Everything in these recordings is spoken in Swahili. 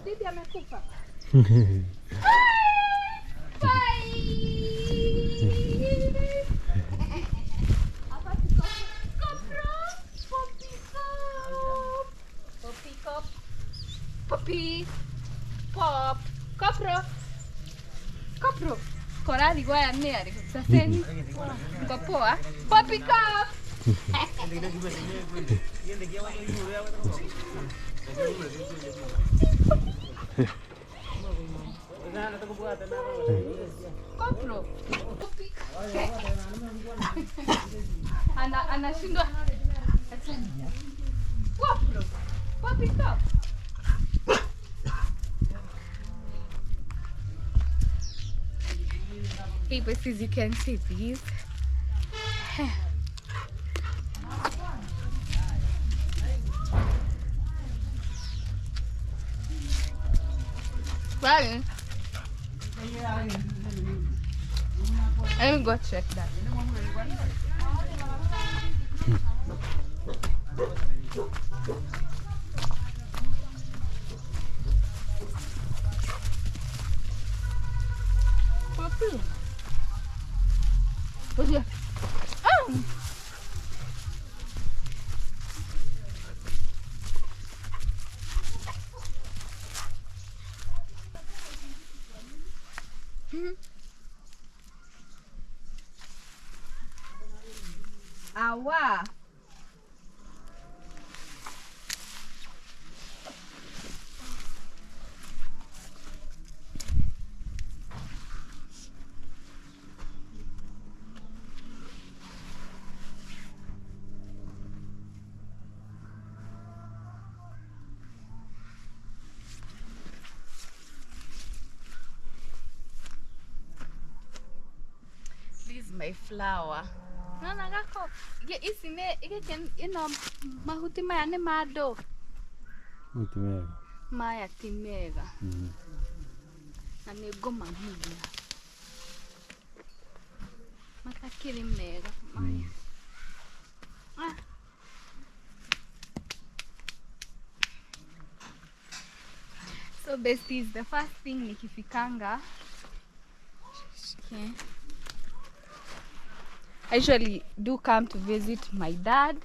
bibi amekufa. Poppy pop kopro korali gwaya neri saseni kopoa Poppy cop kopro anashindwa kopro Poppy cop. Hey, but as you can see, these well, let me go check that. Poppy. What's here? Oh! Awa! My flower. Nana gako. Ge isime ige ken mahuti maya ne mado. Mahuti mega. Maya ti mega. Na ne goma mega. Matakiri mega maya. So besties, the first thing nikifikanga. Okay. I usually do come to visit my dad.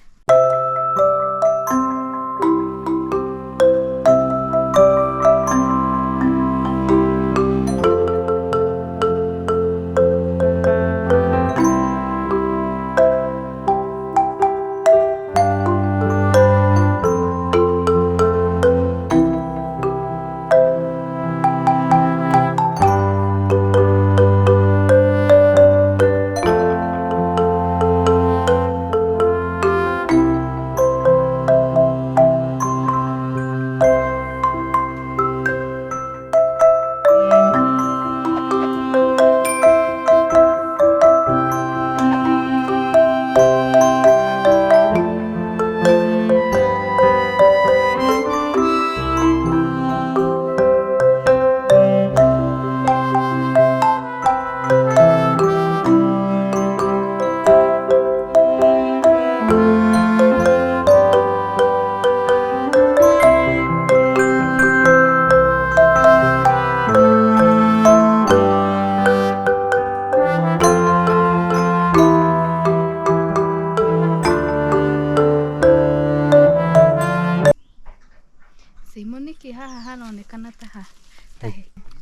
Simoniki haha hanaonekana taha.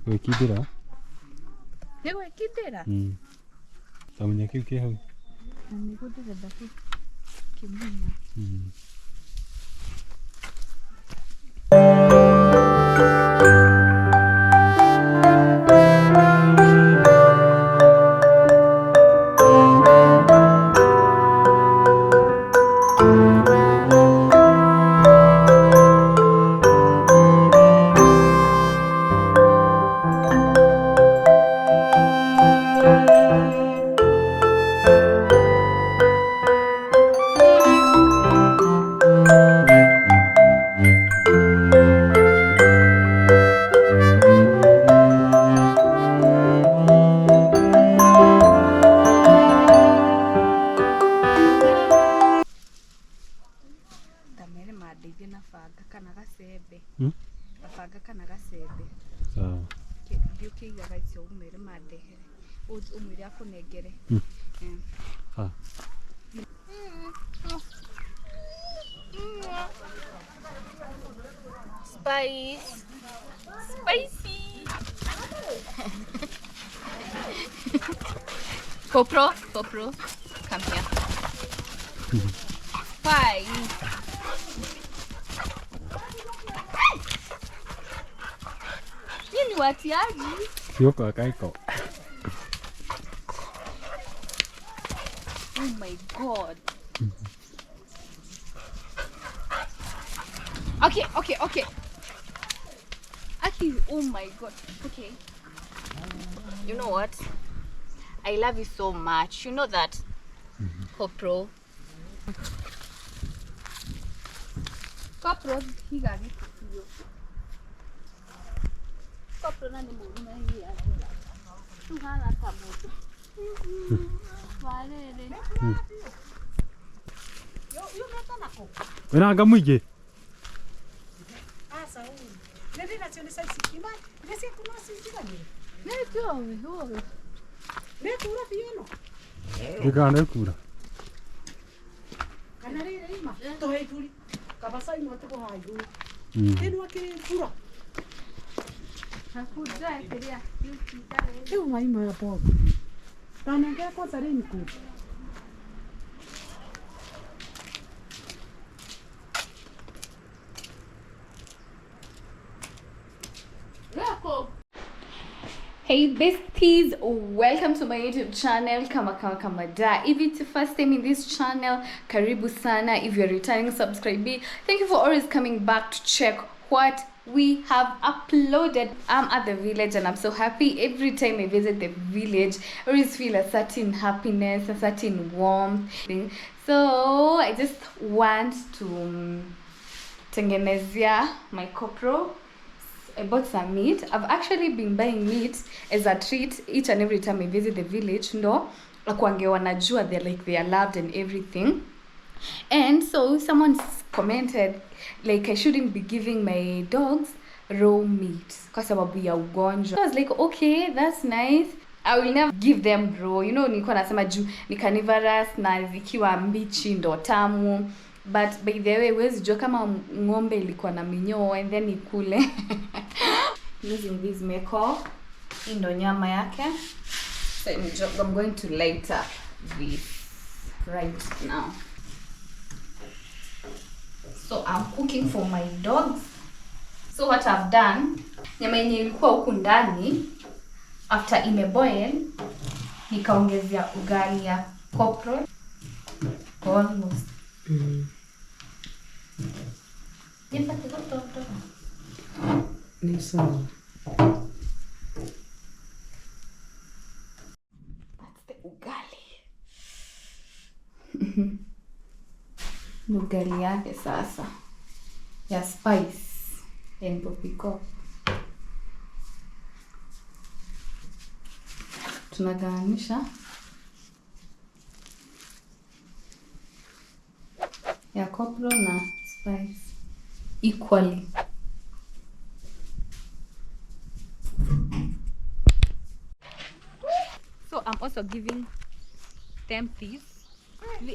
Wekidira? Ni wekidira? Samunya kiu ke hau. Ni gudira daki kimunya. kana gasembe. Sawa. Ndio kiga gaitio umere madehere. Umwire akunengere. Ah. Spice. Spicy. Popro, come here. Spice. Nini watiaji? Sio kwa kaiko. Oh my god. Okay. Aki, oh my god. Okay. You know what? I love you so much. You know that? Kopro. Kopro, higagi kuyo. Kopro nani mwana hii ala. Tuhana kamoto. Walele. Yo nataka kopro. Wenanga mwije. Asa huyu. Nende na chone sai sikima. Nesi kuna sikima ni. Neto. Neto ura piano. Nikana kura. Kana rere ima. To hai tuli. Kabasa ima to hai tuli. Tenu akire kura. Hakuja ekeria. Eu mai ma po. Tana ngea kwa sare ni ku. Hey besties, welcome to my YouTube channel. Kama da. If it's your first time in this channel, karibu sana. If you're a returning subscriber, thank you for always coming back to check what we have uploaded. I'm at the village and I'm so happy. Every time I visit the village, I always feel a certain happiness, a certain warmth. So I just want to tengenezea my kopro. I bought some meat. I've actually been buying meat as a treat each and every time I visit the village. No, akwange wanajua they are loved and everything. And so someone commented like I shouldn't be giving my dogs raw meat kwa sababu ya ugonjwa. I was like, okay, that's nice. I will never give them raw. You know, nilikuwa nasema juu ni carnivorous na zikiwa mbichi ndo tamu. But by the way, wezi jua kama ngombe ilikuwa na minyoo and then ikule. Using this meko, hii ndo nyama yake. So I'm going to light up this right now. So I'm cooking for my dogs. So what I've done, nyama yenye ilikuwa huku ndani, after imeboil, nikaongezea ugali ya kopro. Almost. Ni sawa. That's the ugali. Ugali yake sasa ya spice and popiko. Tunagawanisha ya kopro na spice equally. So I'm also giving them this.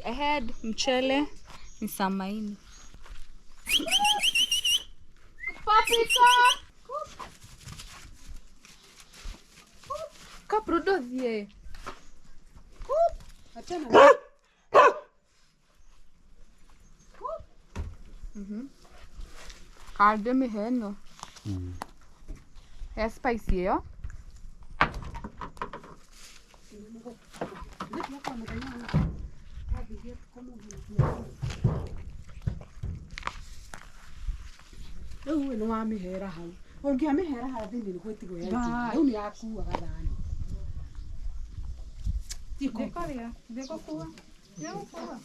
I had mchele and some maini. Paprika! Kopro dozie. Achana. Kalde mi heno. Ya spicy yo. Ewe no amihera hau. Ongia mihera hau thini ni gwetigo ya. Ewe ni akuwa gathani. Tiko. Deko kuwa. Deko kuwa.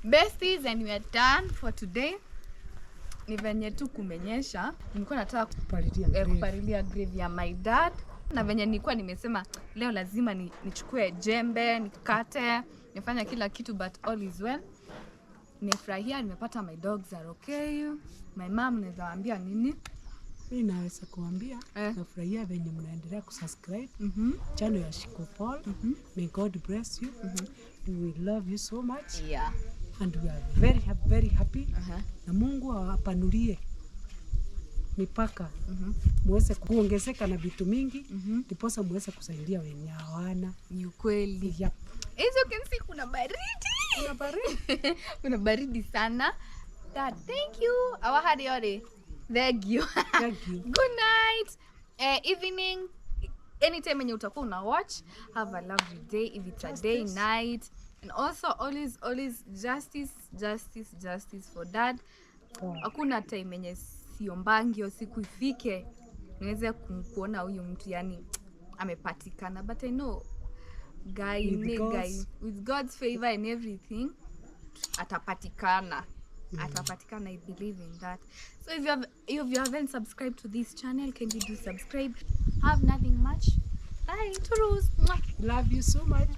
Besties, and we are done for today. Ni venye tu kumenyesha. Nilikuwa nataka kupalilia grave ya my dad. Na venye nilikuwa nimesema leo lazima nichukue jembe, nikate nimefanya kila kitu, but all is well. Nimefurahia, nimepata my dogs are okay. My mom naweza waambia nini? Mimi naweza kuambia nafurahia venye mnaendelea kusubscribe channel ya Shiko Paul. May God bless you. We love you so much. Yeah. And we are very happy. Na Mungu awapanulie mipaka. Muweze kuongezeka na vitu mingi. Ndiposa muweze kusaidia wenye hawana. Ni ukweli. Yep. As you can see, kuna baridi. Kuna baridi. Kuna baridi sana. Dad, thank you. Awahadi yore. Thank you. Thank you. Good night. Evening. Anytime when you utakuwa una watch, have a lovely day. If it's a day, night. And also always justice for Dad. Hakuna time yenye siombangi siku ifike niweze kuona huyu mtu yani amepatikana, but I know guy with God's favor and everything atapatikana. I believe in that. So if you haven't subscribed to this channel, can you do subscribe? Have nothing much. Bye. Toodles. Love you so much.